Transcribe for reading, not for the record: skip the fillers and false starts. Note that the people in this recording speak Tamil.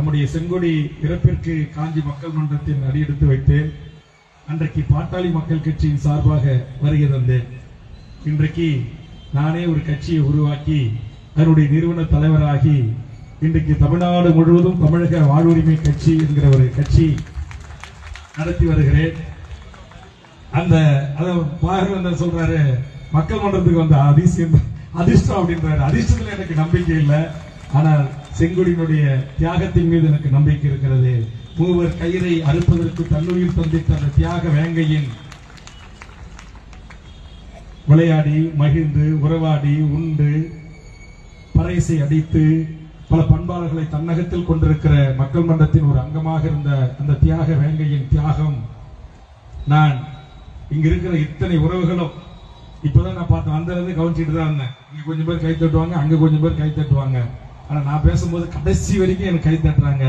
நம்முடைய செங்கொடி இறப்பிற்கு காஞ்சி மக்கள் மன்றத்தில் அடியெடுத்து வைத்தேன். அன்றைக்கு பாட்டாளி மக்கள் கட்சியின் சார்பாக வருகை தந்தேன். இன்றைக்கு நானே ஒரு கட்சியை உருவாக்கி அதனுடைய நிறுவன தலைவராகி இன்றைக்கு தமிழ்நாடு முழுவதும் தமிழக வாழ்வுரிமை கட்சி என்கிற ஒரு கட்சி நடத்தி வருகிறேன். அந்த பாகவந்தர் சொல்றாரு, மக்கள் மன்றத்துக்கு வந்த அதிர்ஷ்டம் அப்படின்றாரு. அதிர்ஷ்டத்துல எனக்கு நம்பிக்கை இல்லை, ஆனால் செங்கொடியினுடைய தியாகத்தின் மீது எனக்கு நம்பிக்கை இருக்கிறது. மூவர் கயிறை அறுப்பதற்கு தன்னுயிர் தந்தித்த அந்த தியாக வேங்கையின் விளையாடி மகிழ்ந்து உறவாடி உண்டு பறைசை அடித்து பல பண்பாளர்களை தன்னகத்தில் கொண்டிருக்கிற மக்கள் மன்றத்தின் ஒரு அங்கமாக இருந்த அந்த தியாக வேங்கையின் தியாகம் நான் இங்க இருக்கிற இத்தனை உறவுகளும் இப்பதான் நான் பார்த்தேன். வந்தது கவனிச்சுட்டு தான் இருந்தேன். இங்க கொஞ்சம் பேர் கை தட்டுவாங்க, அங்க கொஞ்சம் பேர் கை தட்டுவாங்க. ஆனா நான் பேசும்போது கடைசி வரைக்கும் எனக்கு கை தட்டுறாங்க.